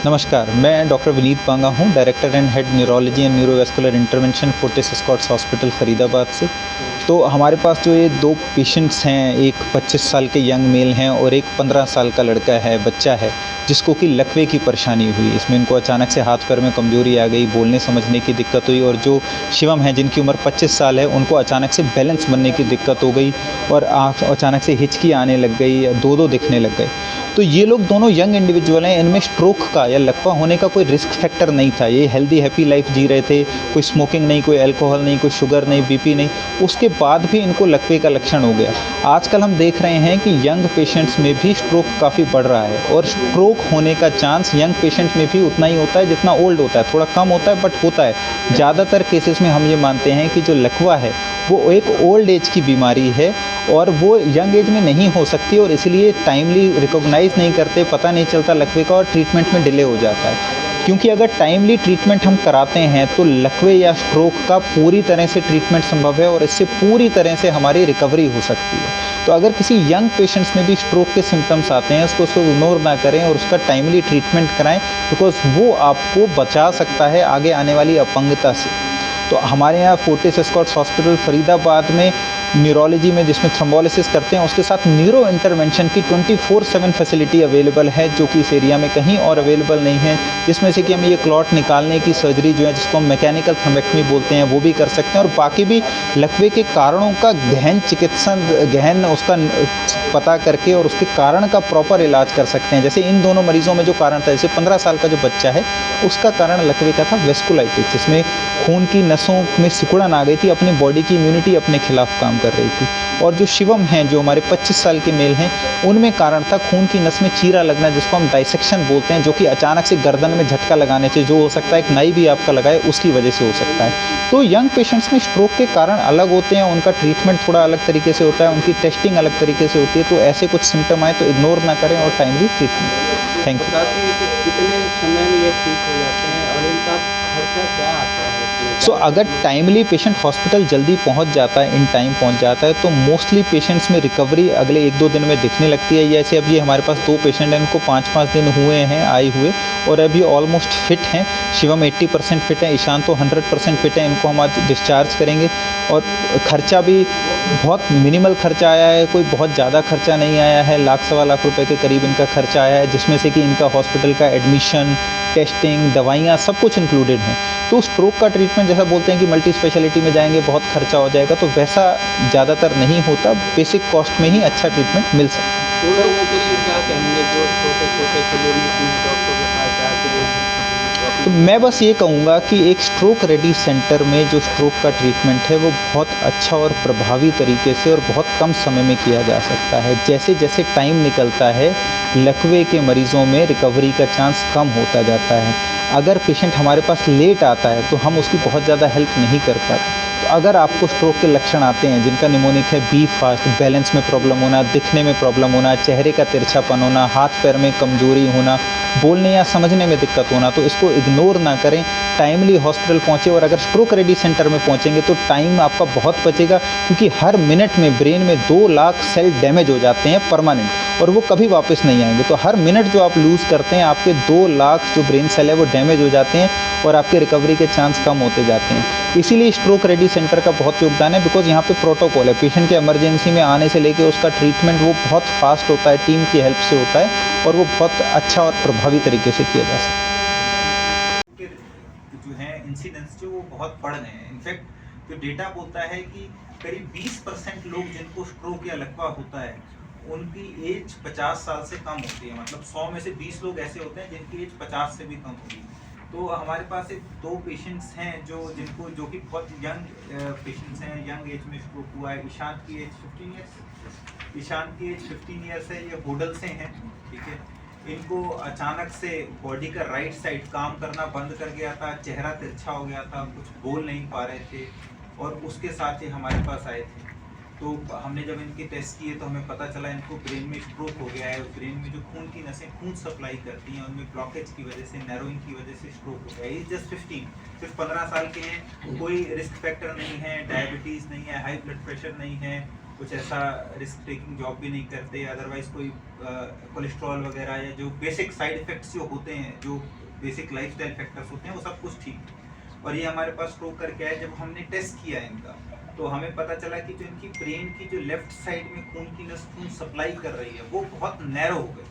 नमस्कार, मैं डॉक्टर विनीत पांगा हूँ, director and head neurology and neurovascular intervention Fortis Escorts hospital Faridabad से। तो हमारे पास जो ये 2 पेशेंट्स हैं, एक 25 साल के यंग मेल हैं और एक 15 साल का लड़का है, बच्चा है, जिसको कि लकवे की परेशानी हुई। इसमें इनको अचानक से हाथ-पैर में कमज़ोरी आ गई, बोलने समझने की दिक्कत हुई और जो शिवम हैं, जिनकी उम्र 25 साल है, उनको अचानक से बैलेंस बनने की दिक्कत हो गई और आँख अचानक से हिचकी आने लग गई, दो-दो दिखने लग गए। तो ये लोग दोनों यंग इंडिविजुअल हैं, इनमें स्ट्रोक का या लकवा होने का कोई रिस्क फैक्टर नहीं था। ये हेल्दी हैप्पी लाइफ जी रहे थे, कोई स्मोकिंग नहीं, कोई अल्कोहल नहीं, कोई शुगर नहीं, बीपी नहीं। उसके बाद भी इनको लकवे का लक्षण हो गया। आजकल हम देख रहे हैं कि यंग पेशेंट्स में भी स्ट्रोक काफ़ी बढ़ रहा है और स्ट्रोक होने का चांस यंग पेशेंट में भी उतना ही होता है जितना ओल्ड होता है। थोड़ा कम होता है बट होता है। ज़्यादातर केसेस में हम ये मानते हैं कि जो लकवा है वो एक ओल्ड एज की बीमारी है और वो यंग एज में नहीं हो सकती और इसलिए टाइमली रिकॉग्नाइज़ नहीं करते, पता नहीं चलता लकवे का और ट्रीटमेंट में डिले हो जाता है। क्योंकि अगर टाइमली ट्रीटमेंट हम कराते हैं तो लकवे या स्ट्रोक का पूरी तरह से ट्रीटमेंट संभव है और इससे पूरी तरह से हमारी रिकवरी हो सकती है। तो अगर किसी यंग पेशेंट्स में भी स्ट्रोक के सिम्पटम्स आते हैं, उसको इग्नोर ना करें और उसका टाइमली ट्रीटमेंट कराएँ, बिकॉज़ वो आपको बचा सकता है आगे आने वाली अपंगता से। तो हमारे यहाँ फोर्टिस एस्कॉर्ट्स हॉस्पिटल फरीदाबाद में न्यूरोलॉजी में जिसमें थ्रोम्बोलिसिस करते हैं, उसके साथ न्यूरो इंटरवेंशन की 24/7 फैसिलिटी अवेलेबल है, जो कि इस एरिया में कहीं और अवेलेबल नहीं है। जिसमें से कि हम ये क्लॉट निकालने की सर्जरी जो है, जिसको हम मैकेनिकल थ्रोम्बेक्टमी बोलते हैं, वो भी कर सकते हैं और बाकी भी लकवे के कारणों का गहन उसका पता करके और उसके कारण का प्रॉपर इलाज कर सकते हैं। जैसे इन दोनों मरीज़ों में जो कारण था, जैसे 15 साल का जो बच्चा है, उसका कारण लकवे का था वेस्कुलाइटिस, जिसमें खून की नसों में सिकुड़न आ गई थी, अपनी बॉडी की इम्यूनिटी अपने खिलाफ काम कर रही थी। और जो शिवम हैं, जो हमारे 25 साल के मेल हैं, उनमें कारण था खून की नस में चीरा लगना, जिसको हम डाइसेक्शन बोलते हैं, जो कि अचानक से गर्दन में झटका लगाने से जो हो सकता है, एक नाई भी आपका लगाए उसकी वजह से हो सकता है। तो यंग पेशेंट्स में स्ट्रोक के कारण अलग होते हैं, उनका ट्रीटमेंट थोड़ा अलग तरीके से होता है, उनकी टेस्टिंग अलग तरीके से होती है। तो ऐसे कुछ सिम्पटम आए तो इग्नोर ना करें और टाइमली ट्रीटमेंट। Thank you. बताते हैं कि कितने समय में ये ठीक हो जाते हैं और इनका खर्चा क्या आता है इसमें? सो अगर टाइमली पेशेंट हॉस्पिटल जल्दी पहुंच जाता है, इन टाइम पहुंच जाता है, तो मोस्टली पेशेंट्स में रिकवरी अगले 1-2 दिन में दिखने लगती है। जैसे अब ये हमारे पास 2 पेशेंट हैं, इनको 5-5 दिन हुए हैं आए हुए और अभी ऑलमोस्ट फिट हैं। शिवम 80% फिट है, ईशान तो 100% फिट है। इनको हम आज डिस्चार्ज करेंगे और खर्चा भी बहुत मिनिमल खर्चा आया है, कोई बहुत ज़्यादा खर्चा नहीं आया है। लाख सवा लाख रुपए के करीब इनका खर्चा आया है, जिसमें से कि इनका हॉस्पिटल का एडमिशन, टेस्टिंग, दवाइयाँ सब कुछ इंक्लूडेड हैं। तो स्ट्रोक का ट्रीटमेंट जैसा बोलते हैं कि मल्टी स्पेशलिटी में जाएंगे बहुत खर्चा हो जाएगा, तो वैसा ज़्यादातर नहीं होता। बेसिक कॉस्ट में ही अच्छा ट्रीटमेंट मिल सकता है। उन लोगों के लिए क्या कहेंगे जो छोटे-छोटे क्लिनिक में डॉक्टर के पास जाके तो मैं बस ये कहूँगा कि एक स्ट्रोक रेडी सेंटर में जो स्ट्रोक का ट्रीटमेंट है वो बहुत अच्छा और प्रभावी तरीके से और बहुत कम समय में किया जा सकता है। जैसे-जैसे टाइम निकलता है, लकवे के मरीज़ों में रिकवरी का चांस कम होता जाता है। अगर पेशेंट हमारे पास लेट आता है तो हम उसकी बहुत ज़्यादा हेल्प नहीं कर पाते। तो अगर आपको स्ट्रोक के लक्षण आते हैं, जिनका निमोनिक है बी फास्ट, बैलेंस में प्रॉब्लम होना, दिखने में प्रॉब्लम होना, चेहरे का तिरछापन होना, हाथ-पैर में कमज़ोरी होना, बोलने या समझने में दिक्कत होना, तो इसको इग्नोर ना करें। टाइमली हॉस्पिटल पहुँचे और अगर स्ट्रोक रेडी सेंटर में पहुँचेंगे तो टाइम आपका बहुत बचेगा, क्योंकि हर मिनट में ब्रेन में 2 लाख सेल डैमेज हो जाते हैं परमानेंट और वो कभी वापस नहीं आएँगे। तो हर मिनट जो आप लूज़ करते हैं, आपके 2 लाख जो ब्रेन सेल है वो डैमेज हो जाते हैं और आपके रिकवरी के चांस कम होते जाते हैं। इसीलिए स्ट्रोक रेडी सेंटर का बहुत योगदान है, बिकॉज़ यहाँ पे प्रोटोकॉल है। पेशेंट के इमरजेंसी में आने से लेके उसका ट्रीटमेंट वो बहुत फास्ट होता है, टीम की हेल्प से होता है और वो बहुत अच्छा और प्रभावी तरीके से किया जा सकता है। जो है इंसिडेंस जो वो बहुत बढ़ गए हैं। इनफैक्ट जो डेटा बोलता है कि करीब 20% लोग जिनको स्ट्रोक या लकवा होता है, उनकी एज 50 साल से कम होती है। मतलब 100 में से 20 लोग ऐसे होते हैं जिनकी एज 50 से भी कम होगी। तो हमारे पास एक 2 पेशेंट्स हैं जो कि बहुत यंग पेशेंट्स हैं, यंग एज में स्ट्रोक हुआ है। ईशान की एज 15 ईयर्स है, ये होडल से हैं, ठीक है। इनको अचानक से बॉडी का राइट साइड काम करना बंद कर गया था, चेहरा तिरछा हो गया था, कुछ बोल नहीं पा रहे थे और उसके साथ ये हमारे पास आए थे। तो हमने जब इनके टेस्ट किए तो हमें पता चला इनको ब्रेन में स्ट्रोक हो गया है। ब्रेन में जो खून की नसें खून सप्लाई करती हैं, उनमें ब्लॉकेज की वजह से, नैरोइंग की वजह से स्ट्रोक हो गया है। इज जस्ट 15, सिर्फ 15 साल के हैं, कोई रिस्क फैक्टर नहीं है, डायबिटीज़ नहीं है, हाई ब्लड प्रेशर नहीं है कुछ ऐसा रिस्क टेकिंग जॉब भी नहीं करते, अदरवाइज कोई कोलेस्ट्रॉल वगैरह या जो बेसिक साइड इफ़ेक्ट्स जो होते हैं, जो बेसिक लाइफस्टाइल फैक्टर्स होते हैं, वो सब कुछ ठीक है। और ये हमारे पास शो करके आए, जब हमने टेस्ट किया इनका तो हमें पता चला कि जो इनकी ब्रेन की जो लेफ्ट साइड में खून की नस खून सप्लाई कर रही है वो बहुत नैरो हो गई,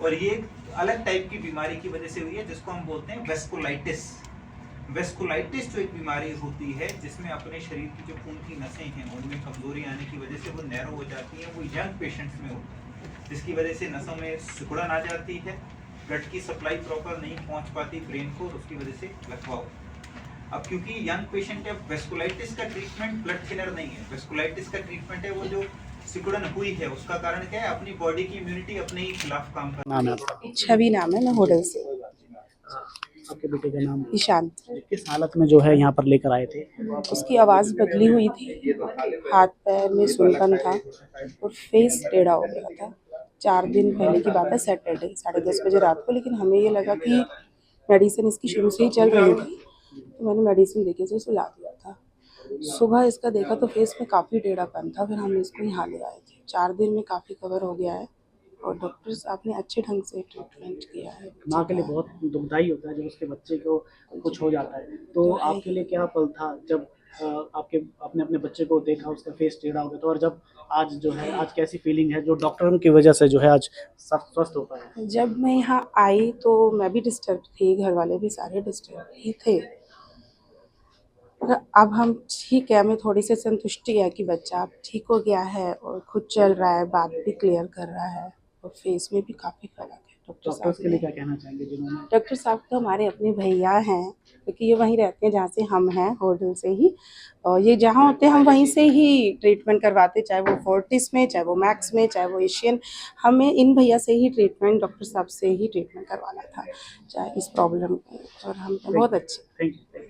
और ये एक अलग टाइप की बीमारी की वजह से हुई है जिसको हम बोलते हैं वेस्कुलाइटिस। वेस्कुलाइटिस जो एक बीमारी होती है जिसमें अपने शरीर की जो खून की नसें हैं उनमें कमजोरी आने की वजह से वो नैरो हो जाती हैं, वो यंग पेशेंट्स में होती है, जिसकी वजह से नसों में सिकुड़न आ जाती है, ब्लड की सप्लाई प्रॉपर नहीं पहुंच पाती ब्रेन को, और उसकी वजह से लकवा होता है। अब क्योंकि यंग पेशेंट है, वेस्कुलाइटिस का ट्रीटमेंट ब्लड थिनर नहीं है, वेस्कुलाइटिस का ट्रीटमेंट है वो जो सिकुड़न हुई है उसका कारण क्या है, अपनी बॉडी की इम्यूनिटी अपने ही खिलाफ काम कर नाम है आपका? छवि नाम है, मैं होटल से। आपके बेटे का नाम? ईशान। किस हालत में जो है यहाँ पर लेकर आए थे? उसकी आवाज़ बदली हुई थी, हाथ पैर में सुनपन था और फेस टेढ़ा हो गया था। 4 दिन पहले की बात है, सैटरडे 10:30 बजे रात को। लेकिन हमें ये लगा कि मेडिसिन इसकी शुरू से ही चल रही थी, तो मैंने मेडिसिन देके इसे सुला दिया था। सुबह इसका देखा तो फेस में काफ़ी टेढ़ापन था, फिर हम इसको यहाँ ले आए थे। 4 दिन में काफ़ी कवर हो गया है और डॉक्टर साहब ने अच्छे ढंग से ट्रीटमेंट किया है। माँ के लिए बहुत दुखदाई होता है जब उसके बच्चे को कुछ हो जाता है, तो आपके लिए क्या पल था जब आपने अपने बच्चे को देखा, उसका फेस टेढ़ा हो गया, तो और जब आज जो है, आज कैसी फीलिंग है जो डॉक्टरों की वजह से जो है आज सब स्वस्थ हो पाया? जब मैं यहाँ आई तो मैं भी डिस्टर्ब थी, घर वाले भी सारे डिस्टर्ब ही थे। पर अब हम ठीक है, हमें थोड़ी सी संतुष्टि है कि बच्चा अब ठीक हो गया है और खुद चल रहा है, बात भी क्लियर कर रहा है और फेस में भी काफ़ी फर्क है। डॉक्टर्स के लिए क्या कहना चाहेंगे जिन्होंने? डॉक्टर साहब तो हमारे अपने भैया हैं, क्योंकि ये वहीं रहते हैं जहाँ से हम हैं, होटल से ही। और ये जहाँ होते हैं हम वहीं से ही ट्रीटमेंट करवाते, चाहे वो फोर्टिस में, चाहे वो मैक्स में, चाहे वो एशियन। हमें इन भैया से ही ट्रीटमेंट, डॉक्टर साहब से ही ट्रीटमेंट करवाना था, चाहे इस प्रॉब्लम में, और हम बहुत अच्छे। Thank you.